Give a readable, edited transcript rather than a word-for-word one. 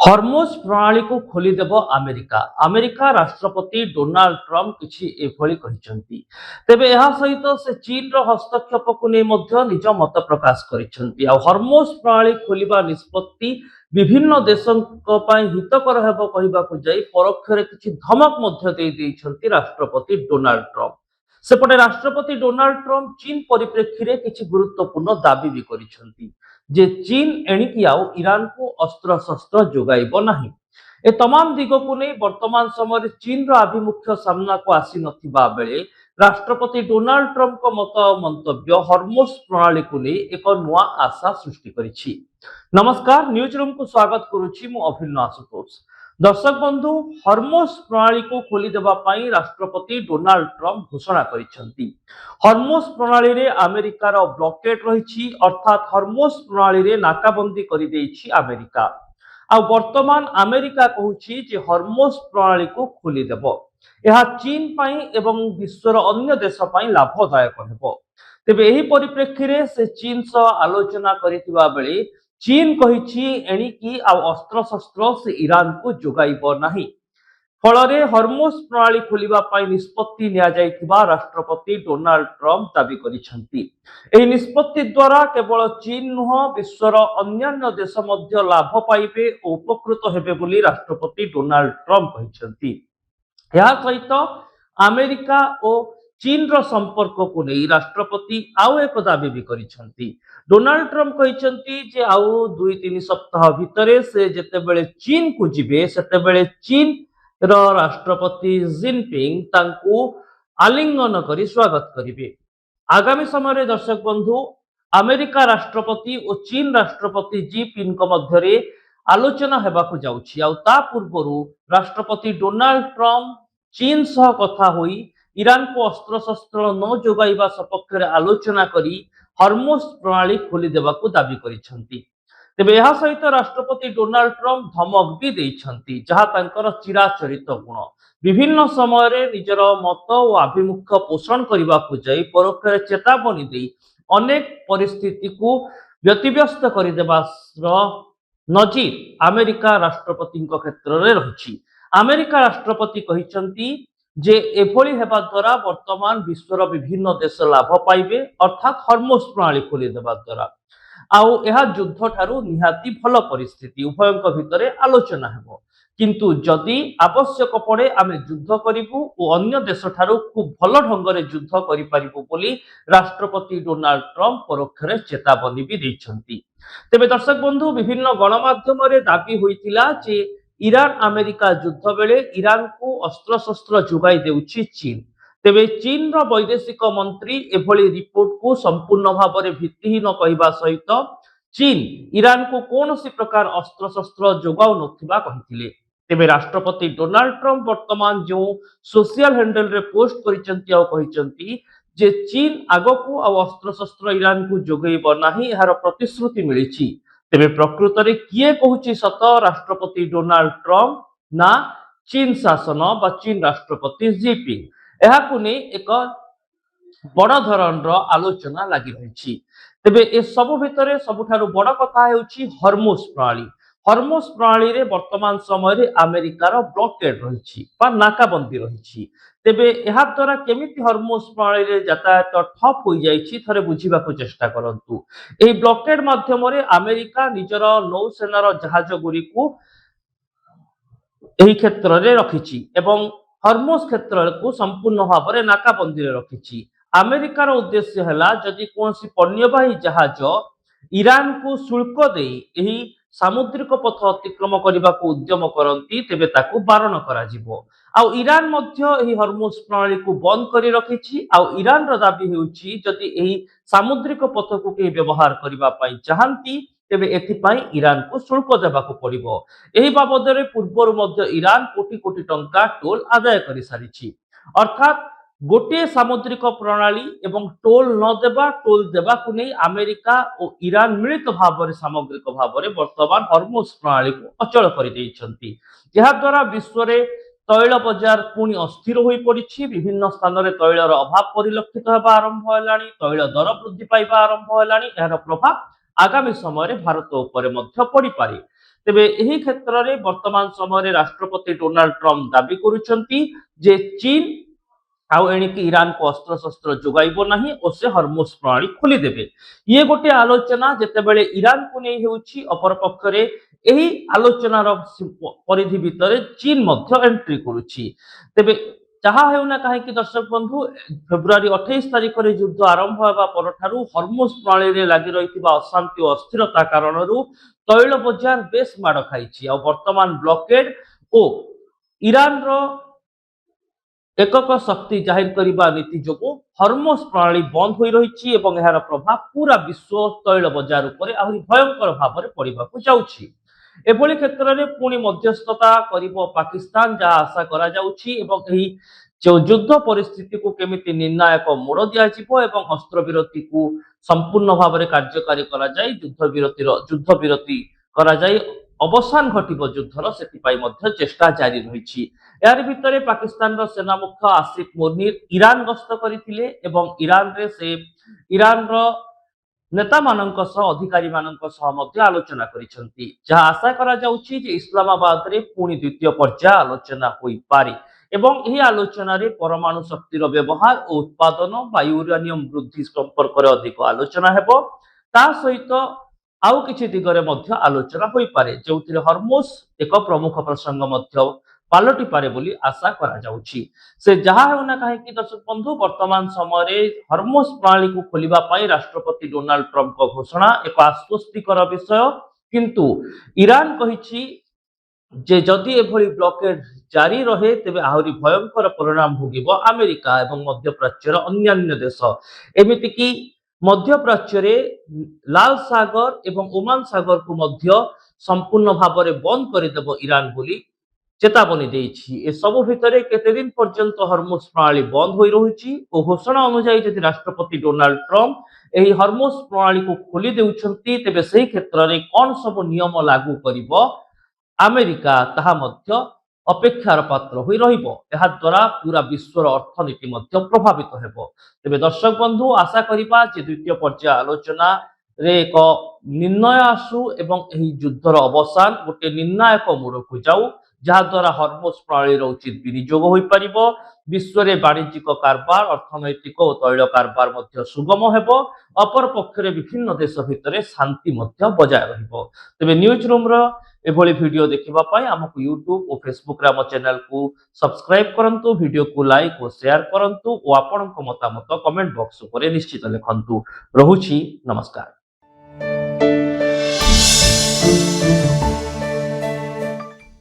ହରମୋଜ ପ୍ରଣାଳୀକୁ ଖୋଲିଦେବ America. America ରାଷ୍ଟ୍ରପତି ଡୋନାଲ୍ଡ ଟ୍ରମ୍ପ କିଛି ଏଭଳି କହିଛନ୍ତି। ତେବେ ଏହା ସହିତ ସେ ଚୀନର ହସ୍ତକ୍ଷେପକୁ ନେଇ ମଧ୍ୟ ନିଜ ମତ ପ୍ରକାଶ କରିଛନ୍ତି। ଆଉ ହରମୋଜ ପ୍ରଣାଳୀ ଖୋଲିବା ନିଷ୍ପତ୍ତି ବିଭିନ୍ନ ଦେଶଙ୍କ ପାଇଁ ହିତକର ହେବ କହିବାକୁ ଯାଇ ପରୋକ୍ଷରେ କିଛି ଧମକ ମଧ୍ୟ ଦେଇଛନ୍ତି ରାଷ୍ଟ୍ରପତି ଡୋନାଲ୍ଡ ଟ୍ରମ୍ପ। ସେପଟେ ରାଷ୍ଟ୍ରପତି ଡୋନାଲ୍ଡ ଟ୍ରମ୍ପ ଚୀନ ପରିପ୍ରେକ୍ଷୀରେ କିଛି ଗୁରୁତ୍ୱପୂର୍ଣ୍ଣ ଦାବି ବି କରିଛନ୍ତି ଯେ ଚୀନ ଏଣିକି ଆଉ ଇରାନକୁ ଅସ୍ତ୍ରଶସ୍ତ୍ର ଯୋଗାଇବ ନାହିଁ। ଏ ତମାମ ଦିଗକୁ ନେଇ ବର୍ତ୍ତମାନ ସମୟରେ ଚୀନର ଆଭିମୁଖ୍ୟ ସାମ୍ନାକୁ ଆସିନଥିବା ବେଳେ ରାଷ୍ଟ୍ରପତି ଡୋନାଲ୍ଡ ଟ୍ରମ୍ପଙ୍କ ମତ ଓ ମନ୍ତବ୍ୟ ହରମୋଜ ପ୍ରଣାଳୀକୁ ନେଇ ଏକ ନୂଆ ଆଶା ସୃଷ୍ଟି କରିଛି। ନମସ୍କାର, ନ୍ୟୁଜ ରୁମକୁ ସ୍ୱାଗତ କରୁଛି ମୁଁ ଅଭିନ୍ନ ଆଶୁତୋଷ। ଦର୍ଶକ ବନ୍ଧୁ, ହରମୋଜ ପ୍ରଣାଳୀକୁ ଖୋଲିଦେବା ପାଇଁ ରାଷ୍ଟ୍ରପତି ଡୋନାଲ୍ଡ ଟ୍ରମ୍ପ ଘୋଷଣା କରିଛନ୍ତି। ହରମୋଜ ପ୍ରଣାଳୀରେ ଆମେରିକାର ବ୍ଲକେଡ୍ ରହିଛି, ଅର୍ଥାତ୍ ହରମୋଜ ପ୍ରଣାଳୀରେ ନାକାବନ୍ଦୀ କରିଦେଇଛି ଆମେରିକା। ଆଉ ବର୍ତ୍ତମାନ ଆମେରିକା କହୁଛି ଯେ ହରମୋଜ ପ୍ରଣାଳୀକୁ ଖୋଲିଦେବ। ଏହା ଚୀନ ପାଇଁ ଏବଂ ବିଶ୍ୱର ଅନ୍ୟ ଦେଶ ପାଇଁ ଲାଭଦାୟକ ହେବ। ତେବେ ଏହି ପରିପ୍ରେକ୍ଷୀରେ ସେ ଚୀନ ସହ ଆଲୋଚନା କରିଥିବା ବେଳେ ଚୀନ କହିଛି ଏଣିକି ଆଉ ଅସ୍ତ୍ରଶସ୍ତ୍ର ସେ ଇରାନକୁ ଯୋଗାଇବ ନାହିଁ। ଫଳରେ ହରମୋଜ ପ୍ରଣାଳୀ ଖୋଲିବା ପାଇଁ ନିଷ୍ପତ୍ତି ନିଆଯାଇଥିବା ରାଷ୍ଟ୍ରପତି ଡୋନାଲ୍ଡ ଟ୍ରମ୍ପ ଦାବି କରିଛନ୍ତି। ଏହି ନିଷ୍ପତ୍ତି ଦ୍ୱାରା କେବଳ ଚୀନ ନୁହଁ, ବିଶ୍ୱର ଅନ୍ୟାନ୍ୟ ଦେଶ ମଧ୍ୟ ଲାଭ ପାଇବେ ଓ ଉପକୃତ ହେବେ ବୋଲି ରାଷ୍ଟ୍ରପତି ଡୋନାଲ୍ଡ ଟ୍ରମ୍ପ କହିଛନ୍ତି। ଏହା ସହିତ ଆମେରିକା ଓ ଚୀନର ସମ୍ପର୍କକୁ ନେଇ ରାଷ୍ଟ୍ରପତି ଆଉ ଏକ ଦାବି ବି କରିଛନ୍ତି। ଡୋନାଲ୍ଡ ଟ୍ରମ୍ପ କହିଛନ୍ତି ଯେ ଆଉ 2-3 ସପ୍ତାହ ଭିତରେ ସେ ଯେତେବେଳେ ଚୀନକୁ ଯିବେ ସେତେବେଳେ ଚୀନ ରାଷ୍ଟ୍ରପତି ଜିନପିଙ୍ଗ ତାଙ୍କୁ ଆଲିଙ୍ଗନ କରି ସ୍ୱାଗତ କରିବେ। ଆଗାମୀ ସମୟରେ ଦର୍ଶକ ବନ୍ଧୁ, ଆମେରିକା ରାଷ୍ଟ୍ରପତି ଓ ଚୀନ ରାଷ୍ଟ୍ରପତି ଜିନପିଙ୍ଗଙ୍କ ମଧ୍ୟରେ ଆଲୋଚନା ହେବାକୁ ଯାଉଛି। ଆଉ ତା ପୂର୍ବରୁ ରାଷ୍ଟ୍ରପତି ଡୋନାଲ୍ଡ ଟ୍ରମ୍ପ ଚୀନ ସହ କଥା ହୋଇ ଇରାନକୁ ଅସ୍ତ୍ରଶସ୍ତ୍ର ନ ଯୋଗାଇବା ସପକ୍ଷରେ ଆଲୋଚନା କରି ହରମୋଜ ପ୍ରଣାଳୀ ଖୋଲିଦେବାକୁ ଦାବି କରିଛନ୍ତି। ତେବେ ଏହା ସହିତ ରାଷ୍ଟ୍ରପତି ଡୋନାଲ୍ଡ ଟ୍ରମ୍ପ ଧମକ ବି ଦେଇଛନ୍ତି, ଯାହା ତାଙ୍କର ଚିରାଚରିତ ଗୁଣ। ବିଭିନ୍ନ ସମୟରେ ନିଜର ମତ ଓ ଆଭିମୁଖ୍ୟ ପୋଷଣ କରିବାକୁ ଯାଇ ପରୋକ୍ଷରେ ଚେତାବନୀ ଦେଇ ଅନେକ ପରିସ୍ଥିତିକୁ ବ୍ୟତିବ୍ୟସ୍ତ କରିଦେବାର ନଜିର ଆମେରିକା ରାଷ୍ଟ୍ରପତିଙ୍କ କ୍ଷେତ୍ରରେ ରହିଛି। ଆମେରିକା ରାଷ୍ଟ୍ରପତି କହିଛନ୍ତି ଯେ ଏଭଳି ହେବା ଦ୍ୱାରା ବର୍ତ୍ତମାନ ବିଶ୍ୱର ବିଭିନ୍ନ ଦେଶ ଲାଭ ପାଇବେ, ଅର୍ଥାତ୍ ହରମୋଜ ପ୍ରଣାଳୀ ଖୋଲିଦେବା ଦ୍ୱାରା। ଆଉ ଏହା ଯୁଦ୍ଧ ଠାରୁ ନିହାତି ଭଲ ପରିସ୍ଥିତି, ଉଭୟଙ୍କ ଭିତରେ ଆଲୋଚନା ହେବ। କିନ୍ତୁ ଯଦି ଆବଶ୍ୟକ ପଡ଼େ ଆମେ ଯୁଦ୍ଧ କରିବୁ ଓ ଅନ୍ୟ ଦେଶଠାରୁ ଖୁବ୍ ଭଲ ଢଙ୍ଗରେ ଯୁଦ୍ଧ କରିପାରିବୁ ବୋଲି ରାଷ୍ଟ୍ରପତି ଡୋନାଲ୍ଡ ଟ୍ରମ୍ପ ପରୋକ୍ଷରେ ଚେତାବନୀ ବି ଦେଇଛନ୍ତି। ତେବେ ଦର୍ଶକ ବନ୍ଧୁ, ବିଭିନ୍ନ ଗଣମାଧ୍ୟମରେ ଦାବି ହୋଇଥିଲା ଯେ ଇରାନ ଆମେରିକା ଯୁଦ୍ଧ ବେଳେ ଇରାନକୁ ଅସ୍ତ୍ରଶସ୍ତ୍ର ଯୋଗାଇ ଦେଉଛି ଚୀନ। ତେବେ ଚୀନର ବୈଦେଶିକ ମନ୍ତ୍ରୀ ଏଭଳି ରିପୋର୍ଟକୁ ସମ୍ପୂର୍ଣ୍ଣ ଭାବରେ ଭିତ୍ତିହୀନ କହିବା ସହିତ ଚୀନ ଇରାନକୁ କୌଣସି ପ୍ରକାର ଅସ୍ତ୍ରଶସ୍ତ୍ର ଯୋଗାଉ ନଥିବା କହିଥିଲେ। ତେବେ ରାଷ୍ଟ୍ରପତି ଡୋନାଲ୍ଡ ଟ୍ରମ୍ପ ବର୍ତ୍ତମାନ ଯେଉଁ ସୋସିଆଲ ହ୍ୟାଣ୍ଡେଲରେ ପୋଷ୍ଟ କରିଛନ୍ତି ଆଉ କହିଛନ୍ତି ଯେ ଚୀନ ଆଗକୁ ଆଉ ଅସ୍ତ୍ରଶସ୍ତ୍ର ଇରାନକୁ ଯୋଗାଇବ ନାହିଁ, ଏହାର ପ୍ରତିଶ୍ରୁତି ମିଳିଛି। ତେବେ ପ୍ରକୃତରେ କିଏ କହୁଛି ସତ, ରାଷ୍ଟ୍ରପତି ଡୋନାଲ୍ଡ ଟ୍ରମ୍ପ ନା ଚୀନ ଶାସନ ବା ଚୀନ ରାଷ୍ଟ୍ରପତି ଜିନପିଙ୍ଗ? ଏହାକୁ ନେଇ ଏକ ବଡ଼ ଧରଣର ଆଲୋଚନା ଲାଗି ରହିଛି। ତେବେ ଏସବୁ ଭିତରେ ସବୁଠାରୁ ବଡ଼ କଥା ହେଉଛି ହରମୋଜ ପ୍ରଣାଳୀ। ହରମୋଜ ପ୍ରଣାଳୀରେ ବର୍ତ୍ତମାନ ସମୟରେ ଆମେରିକାର ବ୍ଲକେଡ୍ ରହିଛି ବା ନାକାବନ୍ଦୀ ରହିଛି। ତେବେ ଏହା ଦ୍ୱାରା କେମିତି ହରମୋଜ ପ୍ରଣାଳୀରେ ଯାତାୟାତ ଠପ୍ ହୋଇଯାଇଛି ଥରେ ବୁଝିବାକୁ ଚେଷ୍ଟା କରନ୍ତୁ। ଏହି ବ୍ଲକେଡ୍ ମାଧ୍ୟମରେ ଆମେରିକା ନିଜର ନୌସେନାର ଜାହାଜ ଗୁଡ଼ିକୁ ଏହି କ୍ଷେତ୍ରରେ ରଖିଛି ଏବଂ ହରମୋଜ କ୍ଷେତ୍ରକୁ ସମ୍ପୂର୍ଣ୍ଣ ଭାବରେ ନାକାବନ୍ଦୀରେ ରଖିଛି। ଆମେରିକାର ଉଦ୍ଦେଶ୍ୟ ହେଲା ଯଦି କୌଣସି ପଣ୍ୟବାହୀ ଜାହାଜ ଇରାନକୁ ଶୁଳ୍କ ଦେଇ ଏହି ସାମୁଦ୍ରିକ ପଥ ଅତିକ୍ରମ କରିବାକୁ ଉଦ୍ୟମ କରନ୍ତି ତେବେ ତାକୁ ବାରଣ କରାଯିବ। ଆଉ ଇରାନ ମଧ୍ୟ ଏହି ହରମୋଜ ପ୍ରଣାଳୀକୁ ବନ୍ଦ କରି ରଖିଛି। ଆଉ ଇରାନର ଦାବି ହେଉଛି ଯଦି ଏହି ସାମୁଦ୍ରିକ ପଥକୁ କେହି ବ୍ୟବହାର କରିବା ପାଇଁ ଚାହାନ୍ତି ତେବେ ଏଥିପାଇଁ ଇରାନକୁ ଶୁଳ୍କ ଦେବାକୁ ପଡ଼ିବ। ଏହି ବାବଦରେ ପୂର୍ବରୁ ମଧ୍ୟ ଇରାନ କୋଟି କୋଟି ଟଙ୍କା ଟୋଲ ଆଦାୟ କରିସାରିଛି। ଅର୍ଥାତ୍ ଗୋଟିଏ ସାମୁଦ୍ରିକ ପ୍ରଣାଳୀ ଏବଂ ଟୋଲ ନ ଦେବା, ଟୋଲ ଦେବାକୁ ନେଇ ଆମେରିକା ଓ ଇରାନ ମିଳିତ ଭାବରେ ସାମଗ୍ରିକ ଭାବରେ ବର୍ତ୍ତମାନ ହରମୋଜ ପ୍ରଣାଳୀକୁ ଅଚଳ କରିଦେଇଛନ୍ତି। ଏହାଦ୍ୱାରା ବିଶ୍ୱରେ ତୈଳ ବଜାର ପୁଣି ଅସ୍ଥିର ହୋଇପଡ଼ିଛି। ବିଭିନ୍ନ ସ୍ଥାନରେ ତୈଳର ଅଭାବ ପରିଲକ୍ଷିତ ହେବା ଆରମ୍ଭ ହେଲାଣି, ତୈଳ ଦର ବୃଦ୍ଧି ପାଇବା ଆରମ୍ଭ ହେଲାଣି। ଏହାର ପ୍ରଭାବ ଆଗାମୀ ସମୟରେ ଭାରତ ଉପରେ ମଧ୍ୟ ପଡ଼ିପାରେ। ତେବେ ଏହି କ୍ଷେତ୍ରରେ ବର୍ତ୍ତମାନ ସମୟରେ ରାଷ୍ଟ୍ରପତି ଡୋନାଲ୍ଡ ଟ୍ରମ୍ପ ଦାବି କରୁଛନ୍ତି ଯେ ଚୀନ ଆଉ ଏଣିକି ଇରାନକୁ ଅସ୍ତ୍ରଶସ୍ତ୍ର ଯୋଗାଇବ ନାହିଁ ଓ ସେ ହରମୁଜ ପ୍ରଣାଳୀ ଖୋଲିଦେବେ। ଇଏ ଗୋଟିଏ ଆଲୋଚନା ଯେତେବେଳେ ଇରାନକୁ ନେଇ ହେଉଛି, ଅପରପକ୍ଷରେ ଏହି ଆଲୋଚନାର ପରିଧି ଭିତରେ ଚୀନ ମଧ୍ୟ ଏଣ୍ଟ୍ରି କରୁଛି। ତେବେ ଯାହା ହେଉନା କାହିଁକି ଦର୍ଶକ ବନ୍ଧୁ, ଫେବୃଆରୀ 28 ତାରିଖରେ ଯୁଦ୍ଧ ଆରମ୍ଭ ହେବା ପରଠାରୁ ହରମୁଜ ପ୍ରଣାଳୀରେ ଲାଗି ରହିଥିବା ଅଶାନ୍ତି ଓ ଅସ୍ଥିରତା କାରଣରୁ ତୈଳ ବଜାର ବେଶ ମାଡ଼ ଖାଇଛି। ଆଉ ବର୍ତ୍ତମାନ ବ୍ଲକେଡ୍ ଓ ଇରାନର ଏକକ ଶକ୍ତି ଜାହିର କରିବା ନୀତି ଯୋଗୁଁ ହରମୁଜ ପ୍ରଣାଳୀ ବନ୍ଦ ହୋଇ ରହିଛି ଏବଂ ଏହାର ପ୍ରଭାବ ପୁରା ବିଶ୍ୱ ତୈଳ ବଜାର ଉପରେ ଆହୁରି ଭୟଙ୍କର ଭାବରେ ପଡ଼ିବାକୁ ଯାଉଛି। ଏଭଳି କ୍ଷେତ୍ରରେ ପୁଣି ମଧ୍ୟସ୍ଥତା କରିବ ପାକିସ୍ତାନ, ଯାହା ଆଶା କରାଯାଉଛି, ଏବଂ ଏହି ଯେଉଁ ଯୁଦ୍ଧ ପରିସ୍ଥିତିକୁ କେମିତି ନିର୍ଣ୍ଣାୟକ ମୋଡ଼ ଦିଆଯିବ ଏବଂ ଅସ୍ତ୍ରବିରତିକୁ ସମ୍ପୂର୍ଣ୍ଣ ଭାବରେ କାର୍ଯ୍ୟକାରୀ କରାଯାଇ ଯୁଦ୍ଧ ବିରତି କରାଯାଇ ଅବସାନ ଘଟିବ ଯୁଦ୍ଧର, ସେଥିପାଇଁ ମଧ୍ୟ ଚେଷ୍ଟା ଜାରି ରହିଛି। ଏହାରି ଭିତରେ ପାକିସ୍ତାନର ସେନା ମୁଖ୍ୟ ଆସିଫ ମୁନିର ଇରାନ ଗସ୍ତ କରିଥିଲେ ଏବଂ ଇରାନରେ ସେ ଇରାନର ନେତାମାନଙ୍କ ସହ ଅଧିକାରୀମାନଙ୍କ ସହ ମଧ୍ୟ ଆଲୋଚନା କରିଛନ୍ତି, ଯାହା ଆଶା କରାଯାଉଛି ଯେ ଇସଲାମାବାଦରେ ପୁଣି ଦ୍ୱିତୀୟ ପର୍ଯ୍ୟାୟ ଆଲୋଚନା ହୋଇପାରେ ଏବଂ ଏହି ଆଲୋଚନାରେ ପରମାଣୁ ଶକ୍ତିର ବ୍ୟବହାର ଓ ଉତ୍ପାଦନ ବା ୟୁରାନିୟମ ବୃଦ୍ଧି ସମ୍ପର୍କରେ ଅଧିକ ଆଲୋଚନା ହେବ। ତା ସହିତ ଆଉ କିଛି ଦିଗରେ ମଧ୍ୟ ଆଲୋଚନା ହୋଇପାରେ, ଯେଉଁଥିରେ ହରମୁଜ ଏକ ପ୍ରମୁଖ ପ୍ରସଙ୍ଗ ମଧ୍ୟ ପାଲଟିପାରେ ବୋଲି ଆଶା କରାଯାଉଛି। ସେ ଯାହା ହେଉନା କାହିଁକି ଦର୍ଶକ ବନ୍ଧୁ, ବର୍ତ୍ତମାନ ସମୟରେ ହରମୁଜ ପ୍ରଣାଳୀକୁ ଖୋଲିବା ପାଇଁ ରାଷ୍ଟ୍ରପତି ଡୋନାଲ୍ଡ ଟ୍ରମ୍ପଙ୍କ ଘୋଷଣା ଏକ ଆଶ୍ୱସ୍ତିକର ବିଷୟ, କିନ୍ତୁ ଇରାନ କହିଛି ଯେ ଯଦି ଏଭଳି ବ୍ଲକେଡ୍ ଜାରି ରହେ ତେବେ ଆହୁରି ଭୟଙ୍କର ପରିଣାମ ଭୋଗିବ ଆମେରିକା ଏବଂ ମଧ୍ୟପ୍ରାଚ୍ୟର ଅନ୍ୟାନ୍ୟ ଦେଶ। ଏମିତିକି ମଧ୍ୟପ୍ରାଚ୍ୟରେ ଲାଲ ସାଗର ଏବଂ ଓମାନ ସାଗରକୁ ମଧ୍ୟ ସମ୍ପୂର୍ଣ୍ଣ ଭାବରେ ବନ୍ଦ କରିଦେବ ଇରାନ ବୋଲି ଚେତାବନୀ ଦେଇଛି। ଏସବୁ ଭିତରେ କେତେ ଦିନ ପର୍ଯ୍ୟନ୍ତ ହରମୁଜ ପ୍ରଣାଳୀ ବନ୍ଦ ହୋଇ ରହୁଛି ଓ ଘୋଷଣା ଅନୁଯାୟୀ ଯଦି ରାଷ୍ଟ୍ରପତି ଡୋନାଲ୍ଡ ଟ୍ରମ୍ପ ଏହି ହରମୁଜ ପ୍ରଣାଳୀକୁ ଖୋଲି ଦେଉଛନ୍ତି, ତେବେ ସେହି କ୍ଷେତ୍ରରେ କ'ଣ ସବୁ ନିୟମ ଲାଗୁ କରିବ ଆମେରିକା, ତାହା ମଧ୍ୟ ଅପେକ୍ଷାର ପାତ୍ର ହୋଇ ରହିବ। ଏହାଦ୍ୱାରା ପୁରା ବିଶ୍ୱର ଅର୍ଥନୀତି ମଧ୍ୟ ପ୍ରଭାବିତ ହେବ। ତେବେ ଦର୍ଶକ ବନ୍ଧୁ, ଆଶା କରିବା ଯେ ଦ୍ୱିତୀୟ ପର୍ଯ୍ୟାୟ ଆଲୋଚନାରେ ଏକ ନିର୍ଣ୍ଣୟ ଆସୁ ଏବଂ ଏହି ଯୁଦ୍ଧର ଅବସାନ ଗୋଟିଏ ନିର୍ଣ୍ଣାୟକ ମୋଡ଼କୁ ଯାଉ, ଯାହାଦ୍ୱାରା ହରମୁଜ ପ୍ରଣାଳୀର ଉଚିତ ବିନିଯୋଗ ହୋଇପାରିବ, ବିଶ୍ୱରେ ବାଣିଜ୍ୟିକ କାରବାର, ଅର୍ଥନୈତିକ ଓ ତୈଳ କାରବାର ମଧ୍ୟ ସୁଗମ ହେବ, ଅପରପକ୍ଷରେ ବିଭିନ୍ନ ଦେଶ ଭିତରେ ଶାନ୍ତି ମଧ୍ୟ ବଜାୟ ରହିବ। ତେବେ ନ୍ୟୁଜ୍ ରୁମ୍ର ଏଭଳି ଭିଡ଼ିଓ ଦେଖିବା ପାଇଁ ଆମକୁ ୟୁଟ୍ୟୁବ ଓ ଫେସବୁକରେ ଆମ ଚ୍ୟାନେଲକୁ ସବସ୍କ୍ରାଇବ କରନ୍ତୁ, ଭିଡ଼ିଓକୁ ଲାଇକ୍ ଓ ସେୟାର କରନ୍ତୁ ଓ ଆପଣଙ୍କ ମତାମତ କମେଣ୍ଟ ବକ୍ସ ଉପରେ ନିଶ୍ଚିତ ଲେଖନ୍ତୁ। ରହୁଛି, ନମସ୍କାର।